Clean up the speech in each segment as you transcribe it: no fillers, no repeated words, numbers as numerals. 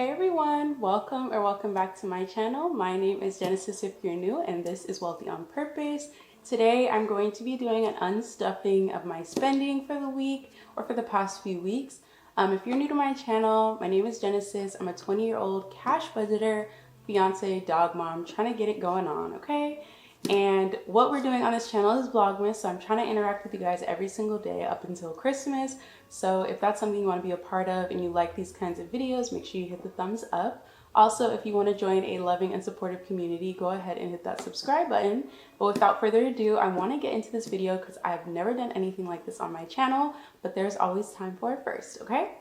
Hey everyone, welcome back to my channel. My name is Genesis if you're new, and this is Wealthy on Purpose. Today I'm going to be doing an unstuffing of my spending for the week or for the past few weeks. If you're new to my channel, my name is Genesis. I'm a 20-year-old cash budgeter, fiance, dog mom, trying to get it going on, okay? And what we're doing on this channel is Vlogmas, so I'm trying to interact with you guys every single day up until Christmas. So if that's something you want to be a part of and you like these kinds of videos, make sure you hit the thumbs up. Also, if you want to join a loving and supportive community, go ahead and hit that subscribe button. But without further ado, I want to get into this video because I've never done anything like this on my channel, but there's always time for it first, okay?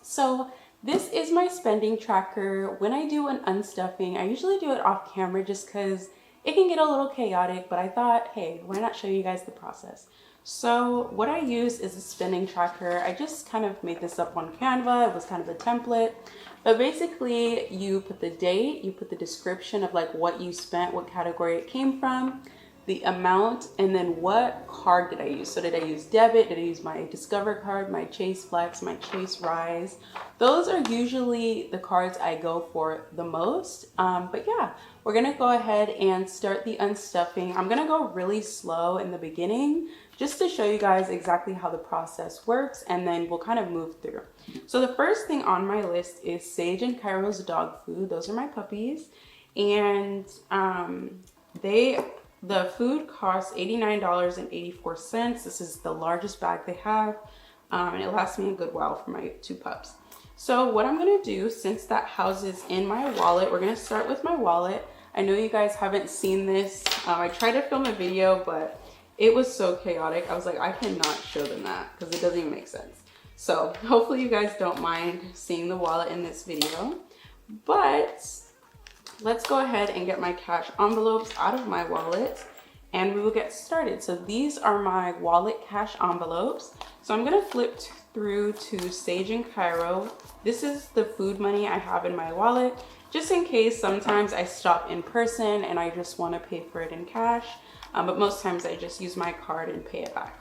So this is my spending tracker. When I do an unstuffing, I usually do it off camera just because it can get a little chaotic, but I thought, hey, why not show you guys the process? So what I use is a spending tracker. I just kind of made this up on Canva. It was kind of a template, but basically you put the date, you put the description of like what you spent, what category it came from, the amount, and then what card did I use. So did I use debit? Did I use my Discover card, my Chase Flex, my Chase Rise? Those are usually the cards I go for the most. But yeah, we're gonna go ahead and start the unstuffing. I'm gonna go really slow in the beginning just to show you guys exactly how the process works, and then we'll kind of move through. So the first thing on my list is Sage and Cairo's dog food. Those are my puppies, and the food costs $89.84. This is the largest bag they have, and it lasts me a good while for my two pups. So what I'm gonna do, since that houses in my wallet, we're gonna start with my wallet. I know you guys haven't seen this. I tried to film a video, but it was so chaotic. I was like, I cannot show them that because it doesn't even make sense. So hopefully you guys don't mind seeing the wallet in this video. But let's go ahead and get my cash envelopes out of my wallet and we will get started. So these are my wallet cash envelopes. So I'm gonna flip through to Sage and Cairo. This is the food money I have in my wallet, just in case sometimes I stop in person and I just wanna pay for it in cash. But most times I just use my card and pay it back.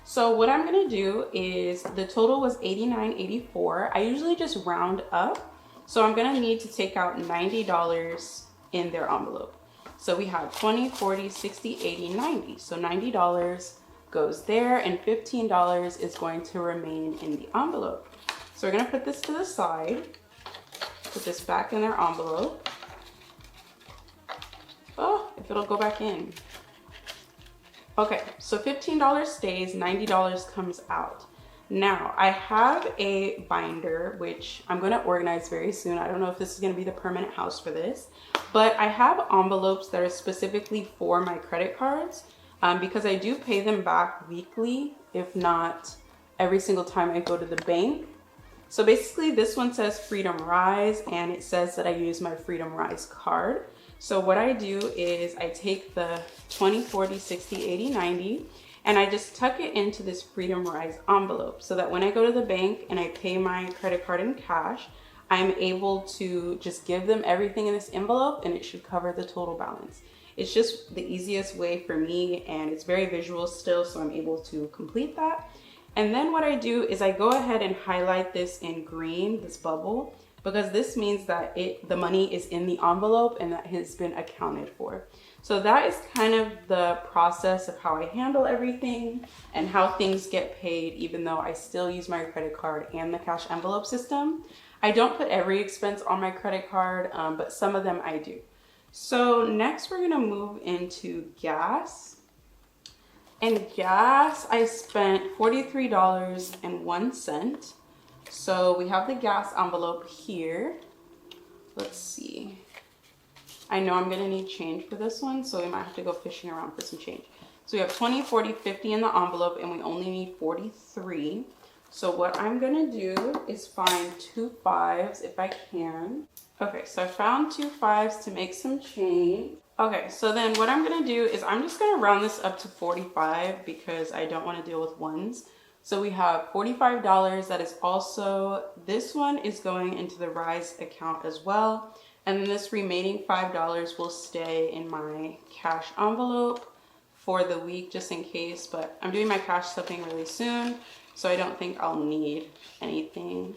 So what I'm gonna do is, the total was $89.84. I usually just round up. So I'm gonna need to take out $90 in their envelope. So we have 20, 40, 60, 80, 90. So $90 goes there and $15 is going to remain in the envelope. So we're gonna put this to the side, put this back in their envelope. Oh, if it'll go back in. Okay, so $15 stays, $90 comes out. Now, I have a binder, which I'm gonna organize very soon. I don't know if this is gonna be the permanent house for this, but I have envelopes that are specifically for my credit cards because I do pay them back weekly, if not every single time I go to the bank. So basically this one says Freedom Rise, and it says that I use my Freedom Rise card. So what I do is I take the 20, 40, 60, 80, 90, and I just tuck it into this Freedom Rise envelope so that when I go to the bank and I pay my credit card in cash, I'm able to just give them everything in this envelope and it should cover the total balance. It's just the easiest way for me, and it's very visual still, so I'm able to complete that. And then what I do is I go ahead and highlight this in green, this bubble, because this means that the money is in the envelope and that has been accounted for. So that is kind of the process of how I handle everything and how things get paid, even though I still use my credit card and the cash envelope system. I don't put every expense on my credit card, but some of them I do. So next we're gonna move into gas. And gas, I spent $43.01. So we have the gas envelope here. Let's see. I know I'm gonna need change for this one, so we might have to go fishing around for some change. So we have 20, 40, 50 in the envelope, and we only need 43. So what I'm gonna do is find 2 5s if I can. Okay, so I found 2 5s to make some change. Okay, so then what I'm gonna do is I'm just gonna round this up to 45 because I don't wanna deal with ones. So we have $45. That is also, this one is going into the Rise account as well. And then this remaining $5 will stay in my cash envelope for the week just in case, but I'm doing my cash stuffing really soon, so I don't think I'll need anything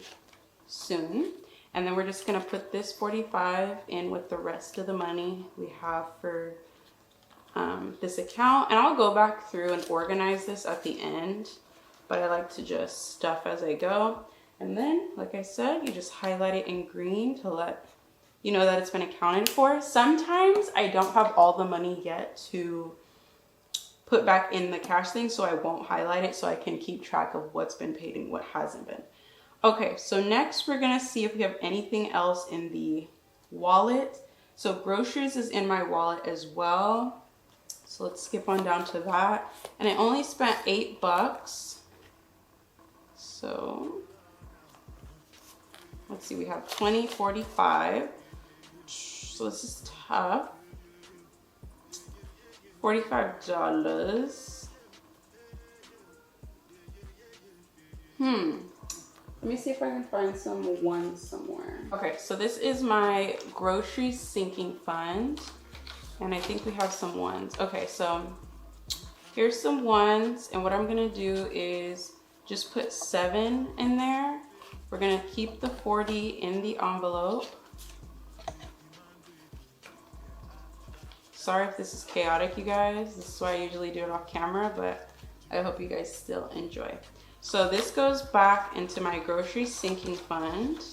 soon. And then we're just gonna put this 45 in with the rest of the money we have for this account. And I'll go back through and organize this at the end, but I like to just stuff as I go. And then, like I said, you just highlight it in green to let you know that it's been accounted for. Sometimes I don't have all the money yet to put back in the cash thing, so I won't highlight it so I can keep track of what's been paid and what hasn't been. Okay, so next we're gonna see if we have anything else in the wallet. So groceries is in my wallet as well. So let's skip on down to that. And I only spent $8. So let's see, we have 20, 45. So this is tough. $45. Let me see if I can find some ones somewhere. Okay, so this is my grocery sinking fund. And I think we have some ones. Okay, so here's some ones. And what I'm gonna do is just put 7 in there. We're gonna keep the 40 in the envelope. Sorry if this is chaotic, you guys. This is why I usually do it off camera, but I hope you guys still enjoy. So this goes back into my grocery sinking fund.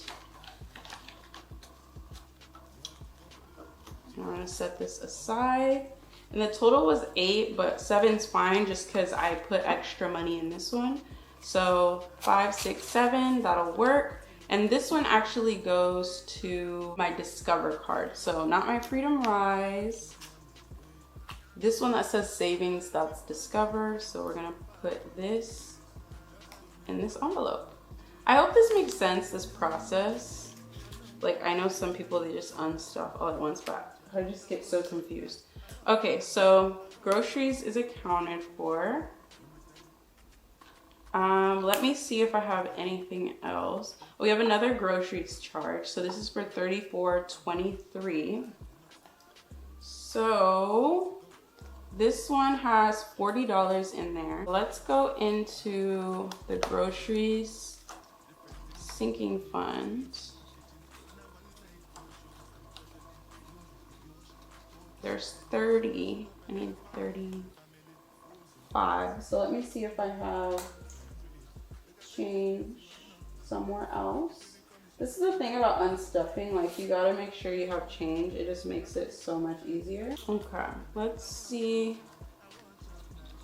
I'm gonna set this aside. And the total was 8, but 7's fine just because I put extra money in this one. So 5, 6, 7, that'll work. And this one actually goes to my Discover card. So not my Freedom Rise. This one that says savings, that's Discover. So we're gonna put this in this envelope. I hope this makes sense, this process. Like, I know some people, they just unstuff all at once, but I just get so confused. Okay, so groceries is accounted for. Let me see if I have anything else. We have another groceries charge. So this is for $34.23. So this one has $40 in there. Let's go into the groceries sinking fund. There's 30. I need 35. So let me see if I have change somewhere else. This is the thing about unstuffing, like you gotta make sure you have change. It just makes it so much easier. Okay, let's see if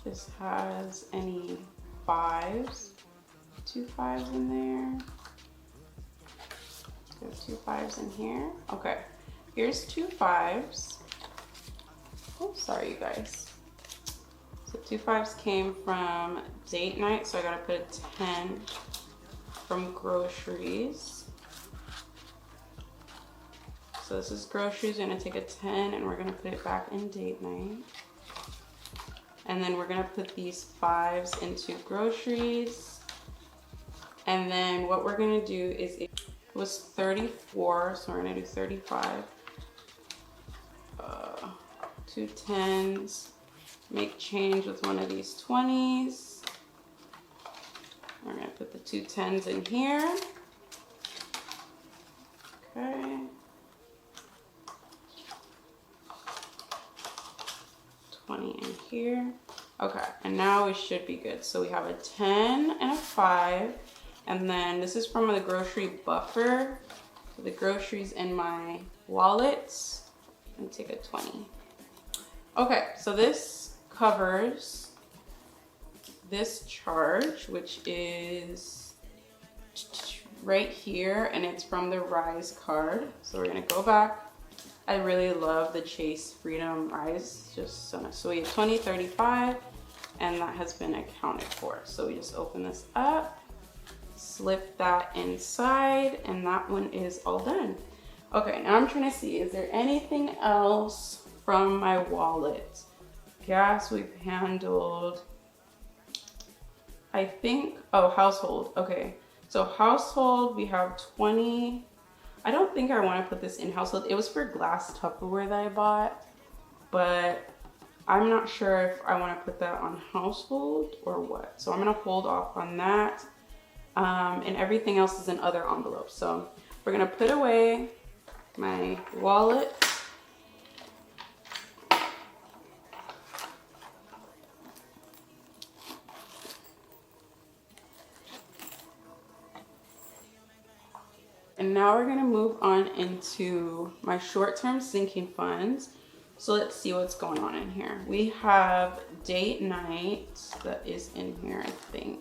this has any 5s. 2 5s in there. There's 2 5s in here. Okay, here's 2 5s. Oh, sorry you guys. So 2 5s came from date night, so I gotta put a 10 from groceries. So this is groceries, we're gonna take a 10 and we're gonna put it back in date night. And then we're gonna put these 5s into groceries. And then what we're gonna do is, it was 34, so we're gonna do 35. 2 10s, make change with one of these 20s. We're gonna put the 2 10s in here. Okay. 20 in here. Okay, and now we should be good. So we have a 10 and a 5, and then this is from the grocery buffer. So the groceries in my wallet, and take a 20. Okay, so this covers this charge, which is right here, and it's from the Rise card. So we're gonna go back. I really love the Chase Freedom Rise, just so nice. So we have 20, 35, and that has been accounted for. So we just open this up, slip that inside, and that one is all done. Okay, now I'm trying to see, is there anything else from my wallet? Gas we've handled. I think, oh, household. Okay, so household, we have 20. I don't think I want to put this in household. It was for glass Tupperware that I bought, but I'm not sure if I want to put that on household or what. So I'm going to hold off on that. And everything else is in other envelopes. So We're gonna put away my wallet. And now we're gonna move on into my short-term sinking funds. So let's see what's going on in here. We have date night that is in here, I think.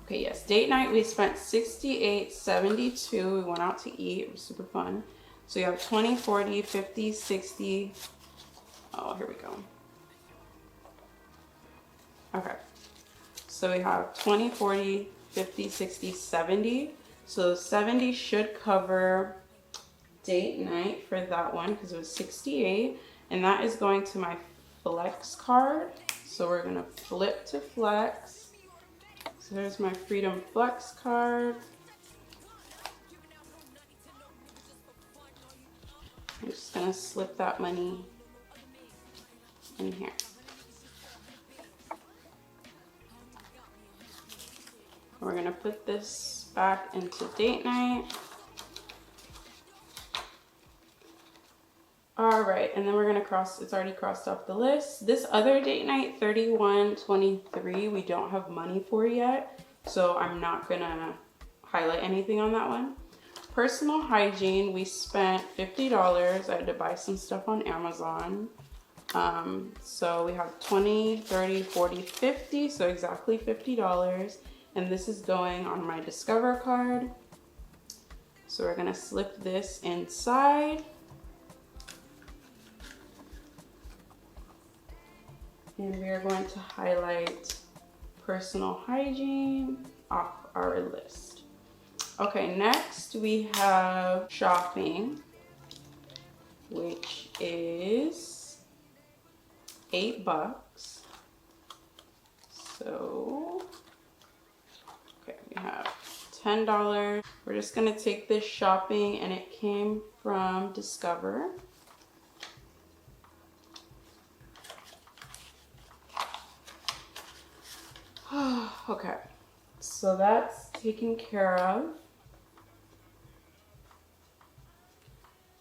Okay, yes, date night, we spent $68.72. We went out to eat, it was super fun. So you have 20, 40, 50, 60. Oh, here we go. Okay, so we have 20, 40, 50, 60, 70. So 70 should cover date night for that one because it was 68. And that is going to my flex card. So we're gonna flip to flex. So there's my Freedom Flex card. I'm just gonna slip that money in here. We're gonna put this back into date night. All right, and then we're gonna cross, it's already crossed off the list. This other date night, 31/23, we don't have money for yet, so I'm not gonna highlight anything on that one. Personal hygiene, we spent $50. I had to buy some stuff on Amazon. So we have 20, 30, 40, 50, so exactly $50. And this is going on my Discover card. So we're gonna slip this inside. And we are going to highlight personal hygiene off our list. Okay, next we have shopping, which is $8. So, okay, we have $10. We're just gonna take this shopping, and it came from Discover. Okay, so that's taken care of.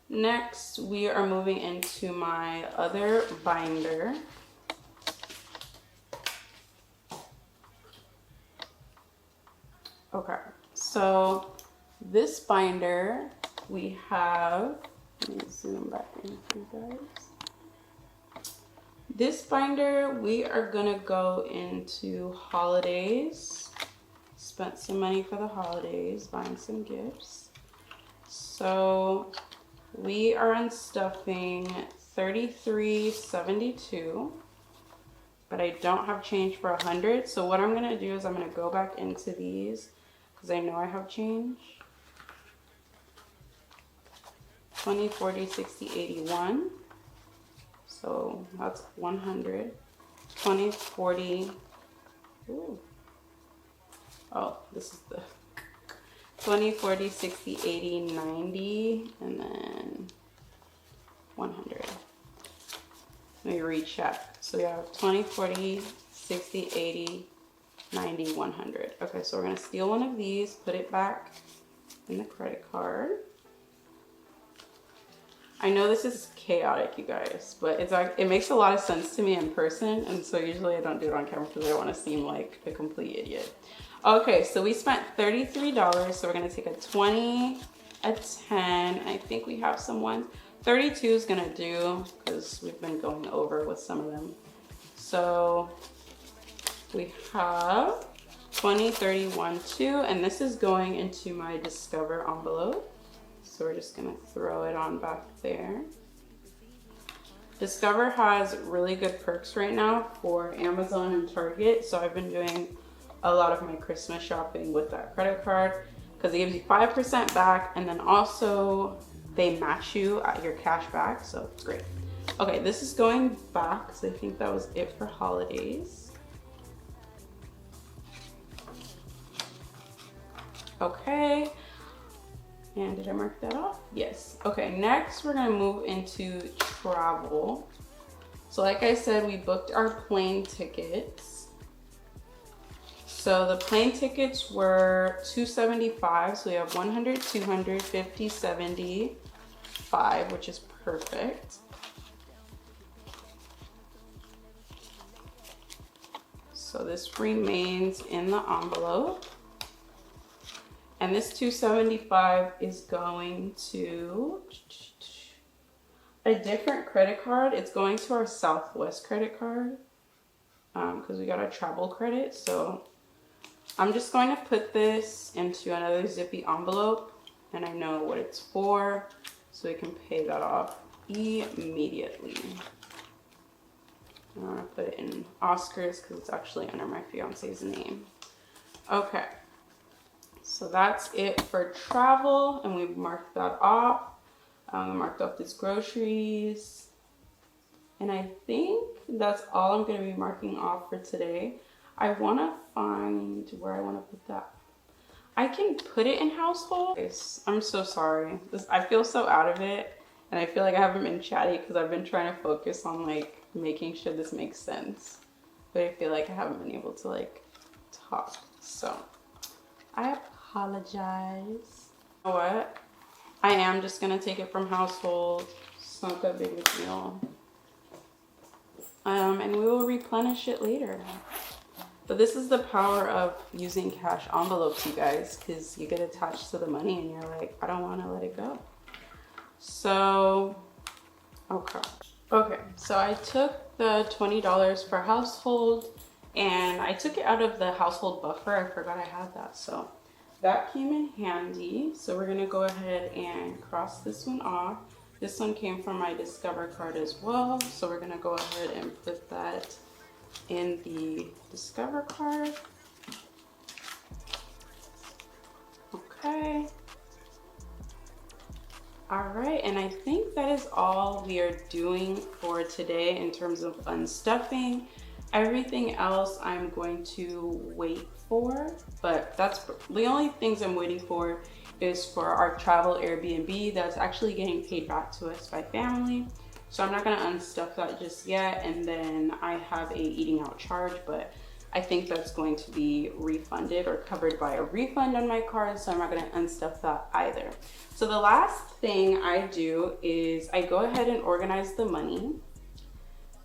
Next, we are moving into my other binder. Okay, so this binder we have, let me zoom back in for you guys. This binder, we are gonna go into holidays. Spent some money for the holidays, buying some gifts. So we are unstuffing $33.72, but I don't have change for 100. So what I'm gonna do is I'm gonna go back into these because I know I have change. 20, 40, 60, 81. So that's 100, 20, 40, ooh. Oh, this is the 20, 40, 60, 80, 90, and then 100. Let me recheck. So we have 20, 40, 60, 80, 90, 100. Okay, so we're gonna steal one of these, put it back in the credit card. I know this is chaotic, you guys, but it makes a lot of sense to me in person, and so usually I don't do it on camera because I don't want to seem like a complete idiot. Okay, so we spent $33, so we're gonna take a 20, a 10, I think we have some ones. 32 is gonna do because we've been going over with some of them. So we have 20, 31, 2, and this is going into my Discover envelope. So we're just gonna throw it on back there. Discover has really good perks right now for Amazon and Target. So I've been doing a lot of my Christmas shopping with that credit card because it gives you 5% back, and then also they match you at your cash back, so it's great. Okay, this is going back, so I think that was it for holidays. Okay. And did I mark that off? Yes. Okay, next we're gonna move into travel. So like I said, we booked our plane tickets. So the plane tickets were $275. So we have 100, 200, 50, 75, which is perfect. So this remains in the envelope. And this 275 is going to a different credit card. It's going to our Southwest credit card because we got a travel credit. So I'm just going to put this into another zippy envelope, and I know what it's for, so we can pay that off immediately. I'm gonna put it in Oscar's because it's actually under my fiance's name. Okay, so that's it for travel, and we've marked that off. Marked off these groceries, and I think that's all I'm going to be marking off for today. I want to find where I want to put that. I can put it in household. I'm so sorry. I feel so out of it, and I feel like I haven't been chatty because I've been trying to focus on like making sure this makes sense, but I feel like I haven't been able to like talk, so I apologize. You know what? I am just gonna take it from household. It's not that big of a deal. And we will replenish it later. But this is the power of using cash envelopes, you guys, because you get attached to the money and you're like, I don't want to let it go. So, okay. So I took the $20 for household, and I took it out of the household buffer. I forgot I had that, so that came in handy. So we're gonna go ahead and cross this one off. This one came from my Discover card as well. So we're gonna go ahead and put that in the Discover card. Okay. All right, and I think that is all we are doing for today in terms of unstuffing. Everything else I'm going to wait for, but that's the only things I'm waiting for is for our travel Airbnb that's actually getting paid back to us by family. So I'm not gonna unstuff that just yet, and then I have a eating out charge, but I think that's going to be refunded or covered by a refund on my card, so I'm not gonna unstuff that either. So the last thing I do is I go ahead and organize the money.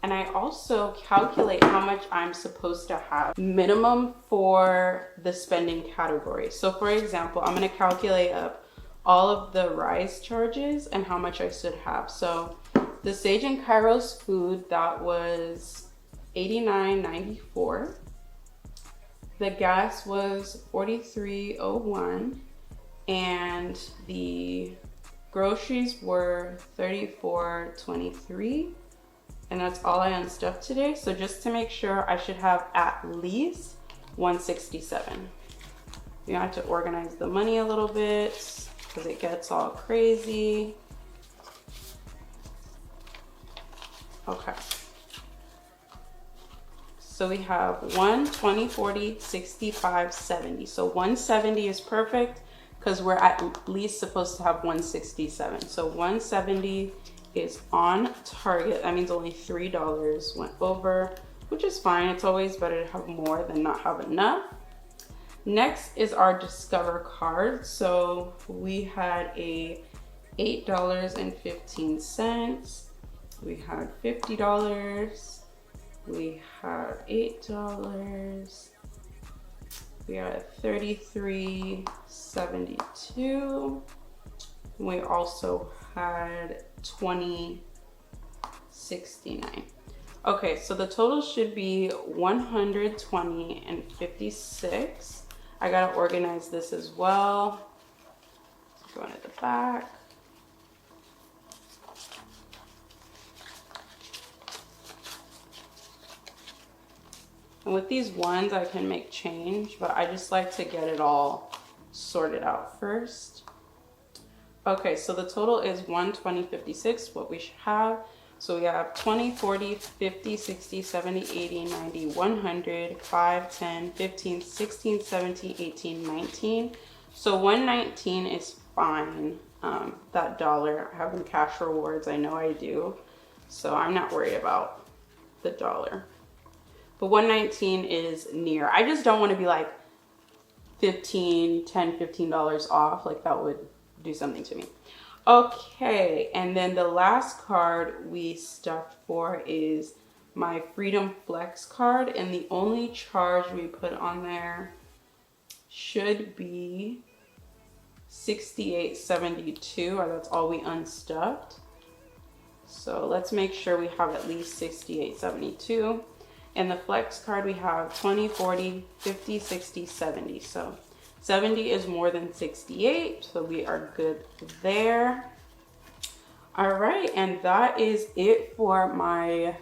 And I also calculate how much I'm supposed to have minimum for the spending category. So for example, I'm gonna calculate up all of the rise charges and how much I should have. So the Sage and Kairos food, that was $89.94. The gas was $43.01, and the groceries were $34.23. And that's all I unstuffed today. So just to make sure, I should have at least $167. You have to organize the money a little bit because it gets all crazy. Okay. So we have 1, 20, 40, 65, 70. So 170 is perfect because we're at least supposed to have 167. So 170 is on target. That means only $3 went over, which is fine. It's always better to have more than not have enough. Next is our Discover card. So we had a $8.15. We had $50. We had $8. We had $33.72. We also had $20.69. Okay, so the total should be $120.56. I gotta organize this as well. Going at the back. And with these ones, I can make change, but I just like to get it all sorted out first. Okay, so the total is $120.56, what we should have. So we have 20, 40, 50, 60, 70, 80, 90, 100, 5, 10, 15, 16, 17, 18, 19. So 119 is fine. That dollar, having cash rewards, I know I do. So I'm not worried about the dollar. but 119 is near. I just don't want to be like $15 off. Like that would do something to me. Okay, and then the last card we stuffed for is my Freedom Flex card, and the only charge we put on there should be $68.72, or that's all we unstuffed. So let's make sure we have at least $68.72. And the Flex card we have 20, 40, 50, 60, 70. So 70 is more than 68, so we are good there. All right, and that is it for my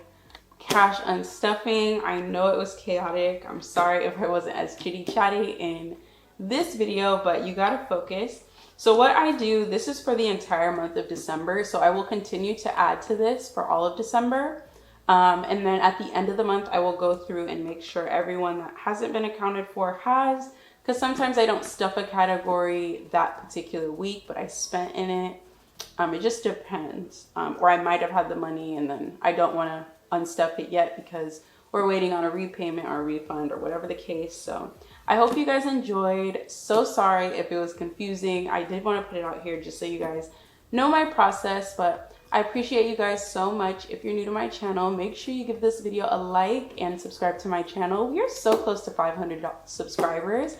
cash unstuffing. I know it was chaotic. I'm sorry if I wasn't as chitty chatty in this video, but you gotta focus. So what I do, this is for the entire month of December, so I will continue to add to this for all of December. And then at the end of the month, I will go through and make sure everyone that hasn't been accounted for has, because sometimes I don't stuff a category that particular week, but I spent in it. It just depends. Or I might have had the money and then I don't want to unstuff it yet because we're waiting on a repayment or a refund or whatever the case. So I hope you guys enjoyed. So sorry if it was confusing. I did want to put it out here just so you guys know my process, but I appreciate you guys so much. If you're new to my channel, make sure you give this video a like and subscribe to my channel. We are so close to 500 subscribers.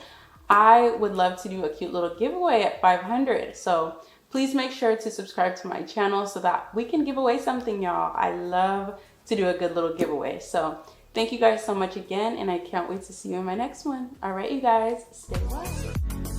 I would love to do a cute little giveaway at 500. So please make sure to subscribe to my channel so that we can give away something, y'all. I love to do a good little giveaway. So thank you guys so much again, and I can't wait to see you in my next one. All right, you guys, stay well.